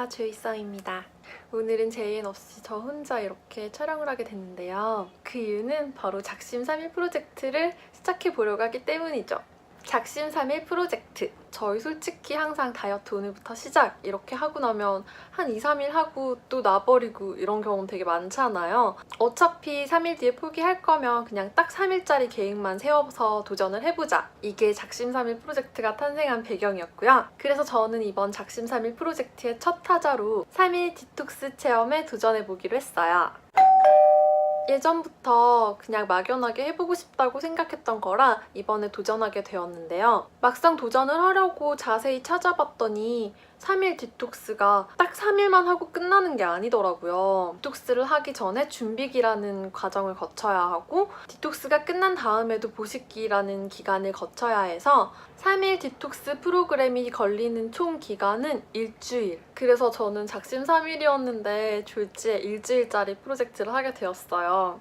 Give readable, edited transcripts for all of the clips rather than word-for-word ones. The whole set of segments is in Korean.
안녕하세요, 주희썸입니다. 오늘은 제인 없이 저 혼자 이렇게 촬영을 하게 됐는데요. 그 이유는 바로 작심 3일 프로젝트를 시작해보려고 하기 때문이죠. 작심 3일 프로젝트. 저희 솔직히 항상 다이어트 오늘부터 시작 이렇게 하고 나면 한 2, 3일 하고 또 놔버리고 이런 경우 되게 많잖아요. 어차피 3일 뒤에 포기할 거면 그냥 딱 3일짜리 계획만 세워서 도전을 해보자. 이게 작심 3일 프로젝트가 탄생한 배경이었고요. 그래서 저는 이번 작심 3일 프로젝트의 첫 타자로 3일 디톡스 체험에 도전해보기로 했어요. 예전부터 그냥 막연하게 해보고 싶다고 생각했던 거라 이번에 도전하게 되었는데요. 막상 도전을 하려고 자세히 찾아봤더니 3일 디톡스가 딱 3일만 하고 끝나는 게 아니더라고요. 디톡스를 하기 전에 준비기라는 과정을 거쳐야 하고 디톡스가 끝난 다음에도 보식기라는 기간을 거쳐야 해서 3일 디톡스 프로그램이 걸리는 총 기간은 일주일. 그래서 저는 작심 3일이었는데 졸지에 일주일짜리 프로젝트를 하게 되었어요.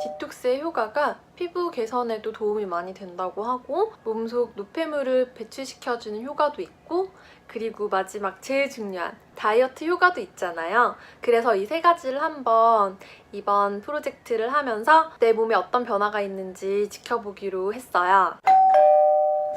디톡스의 효과가 피부 개선에도 도움이 많이 된다고 하고 몸속 노폐물을 배출시켜주는 효과도 있고 그리고 마지막 제일 중요한 다이어트 효과도 있잖아요. 그래서 이 세 가지를 한번 이번 프로젝트를 하면서 내 몸에 어떤 변화가 있는지 지켜보기로 했어요.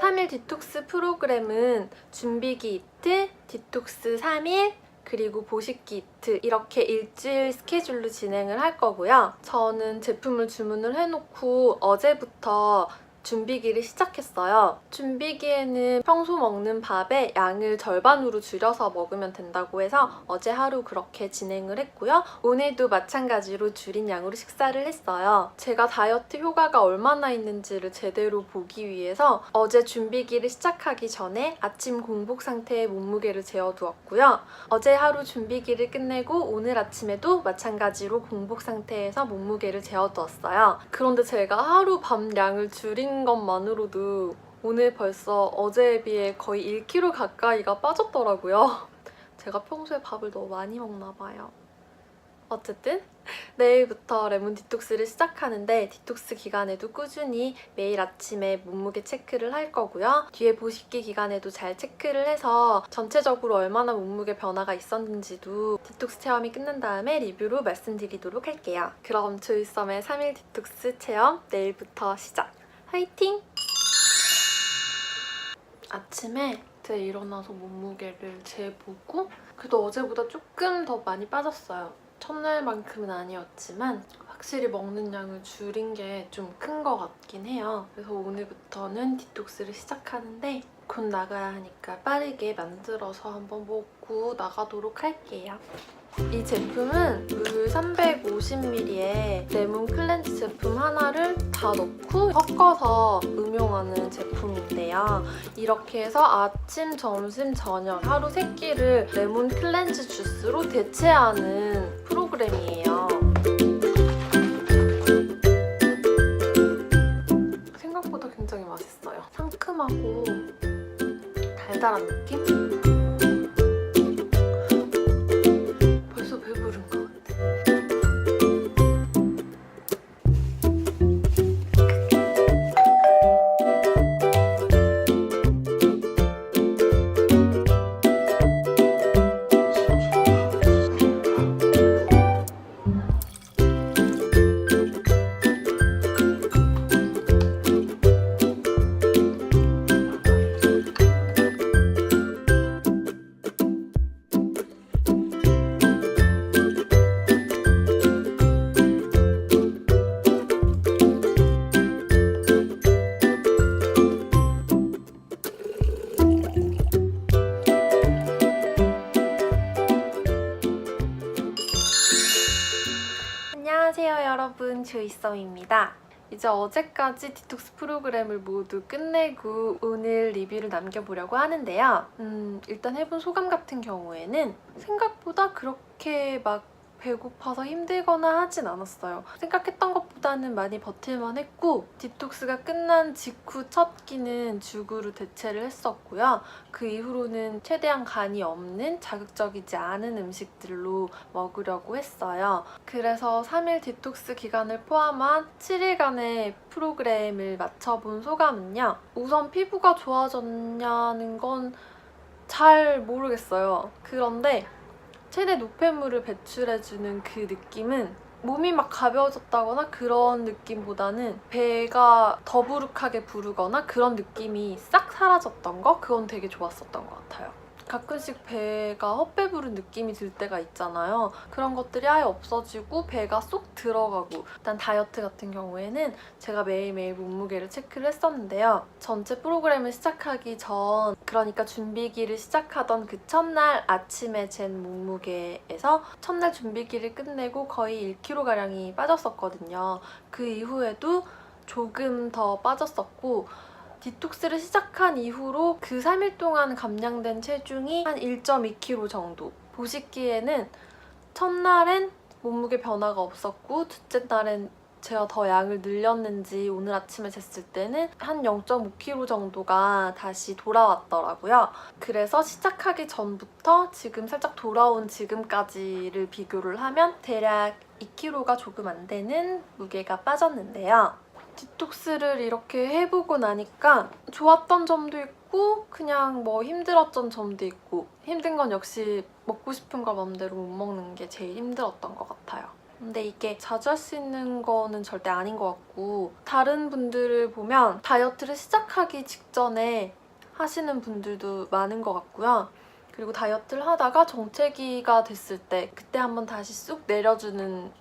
3일 디톡스 프로그램은 준비기 이틀, 디톡스 3일, 그리고 보식기 이틀 이렇게 일주일 스케줄로 진행을 할 거고요. 저는 제품을 주문을 해놓고 어제부터 준비기를 시작했어요. 준비기에는 평소 먹는 밥의 양을 절반으로 줄여서 먹으면 된다고 해서 어제 하루 그렇게 진행을 했고요. 오늘도 마찬가지로 줄인 양으로 식사를 했어요. 제가 다이어트 효과가 얼마나 있는지를 제대로 보기 위해서 어제 준비기를 시작하기 전에 아침 공복 상태의 몸무게를 재어두었고요. 어제 하루 준비기를 끝내고 오늘 아침에도 마찬가지로 공복 상태에서 몸무게를 재어두었어요. 그런데 제가 하루 밥 양을 줄인 것만으로도 오늘 벌써 어제에 비해 거의 1kg 가까이가 빠졌더라고요. 제가 평소에 밥을 너무 많이 먹나 봐요. 어쨌든 내일부터 레몬 디톡스를 시작하는데 디톡스 기간에도 꾸준히 매일 아침에 몸무게 체크를 할 거고요. 뒤에 보식기 기간에도 잘 체크를 해서 전체적으로 얼마나 몸무게 변화가 있었는지도 디톡스 체험이 끝난 다음에 리뷰로 말씀드리도록 할게요. 그럼 주희썸의 3일 디톡스 체험 내일부터 시작! 화이팅! 아침에 제가 일어나서 몸무게를 재보고 그래도 어제보다 조금 더 많이 빠졌어요. 첫날만큼은 아니었지만 확실히 먹는 양을 줄인 게 좀 큰 것 같긴 해요. 그래서 오늘부터는 디톡스를 시작하는데 곧 나가야 하니까 빠르게 만들어서 한번 먹고 나가도록 할게요. 이 제품은 물 350ml에 레몬 클렌즈 제품 하나를 다 넣고 섞어서 음용하는 제품인데요. 이렇게 해서 아침, 점심, 저녁 하루 3끼를 레몬 클렌즈 주스로 대체하는 프로그램이에요. 생각보다 굉장히 맛있어요. 상큼하고 달달한 느낌? 안녕하세요 여러분, 주희썸입니다. 이제 어제까지 디톡스 프로그램을 모두 끝내고 오늘 리뷰를 남겨보려고 하는데요. 일단 해본 소감 같은 경우에는 생각보다 그렇게 막 배고파서 힘들거나 하진 않았어요. 생각했던 것보다는 많이 버틸만 했고 디톡스가 끝난 직후 첫 끼는 죽으로 대체를 했었고요. 그 이후로는 최대한 간이 없는 자극적이지 않은 음식들로 먹으려고 했어요. 그래서 3일 디톡스 기간을 포함한 7일간의 프로그램을 마쳐본 소감은요. 우선 피부가 좋아졌냐는 건 잘 모르겠어요. 그런데 체내 노폐물을 배출해주는 그 느낌은 몸이 막 가벼워졌다거나 그런 느낌보다는 배가 더부룩하게 부르거나 그런 느낌이 싹 사라졌던 거? 그건 되게 좋았었던 것 같아요. 가끔씩 배가 헛배 부른 느낌이 들 때가 있잖아요. 그런 것들이 아예 없어지고 배가 쏙 들어가고, 일단 다이어트 같은 경우에는 제가 매일매일 몸무게를 체크를 했었는데요. 전체 프로그램을 시작하기 전, 그러니까 준비기를 시작하던 그 첫날 아침에 잰 몸무게에서 첫날 준비기를 끝내고 거의 1kg가량이 빠졌었거든요. 그 이후에도 조금 더 빠졌었고, 디톡스를 시작한 이후로 그 3일 동안 감량된 체중이 한 1.2kg 정도. 보시기에는 첫날엔 몸무게 변화가 없었고 둘째 날엔 제가 더 양을 늘렸는지 오늘 아침에 쟀을 때는 한 0.5kg 정도가 다시 돌아왔더라고요. 그래서 시작하기 전부터 지금 살짝 돌아온 지금까지를 비교를 하면 대략 2kg가 조금 안 되는 무게가 빠졌는데요. 디톡스를 이렇게 해보고 나니까 좋았던 점도 있고 그냥 뭐 힘들었던 점도 있고, 힘든 건 역시 먹고 싶은 걸 맘대로 못 먹는 게 제일 힘들었던 것 같아요. 근데 이게 자주 할 수 있는 거는 절대 아닌 것 같고, 다른 분들을 보면 다이어트를 시작하기 직전에 하시는 분들도 많은 것 같고요. 그리고 다이어트를 하다가 정체기가 됐을 때 그때 한번 다시 쑥 내려주는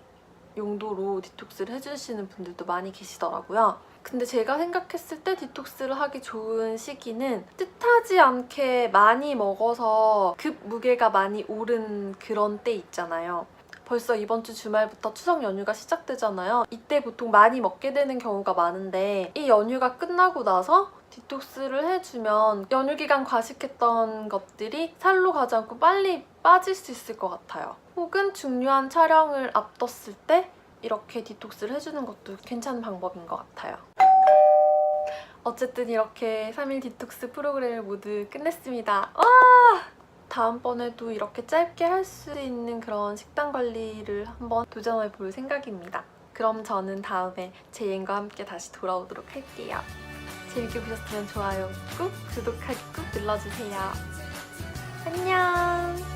용도로 디톡스를 해주시는 분들도 많이 계시더라고요. 근데 제가 생각했을 때 디톡스를 하기 좋은 시기는 뜻하지 않게 많이 먹어서 급 무게가 많이 오른 그런 때 있잖아요. 벌써 이번 주 주말부터 추석 연휴가 시작되잖아요. 이때 보통 많이 먹게 되는 경우가 많은데 이 연휴가 끝나고 나서 디톡스를 해주면 연휴 기간 과식했던 것들이 살로 가지 않고 빨리 빠질 수 있을 것 같아요. 혹은 중요한 촬영을 앞뒀을 때 이렇게 디톡스를 해주는 것도 괜찮은 방법인 것 같아요. 어쨌든 이렇게 3일 디톡스 프로그램을 모두 끝냈습니다. 와! 다음번에도 이렇게 짧게 할 수 있는 그런 식단 관리를 한번 도전해볼 생각입니다. 그럼 저는 다음에 제 여행과 함께 다시 돌아오도록 할게요. 재밌게 보셨으면 좋아요 꾹, 구독하기 꾹 눌러주세요. 안녕!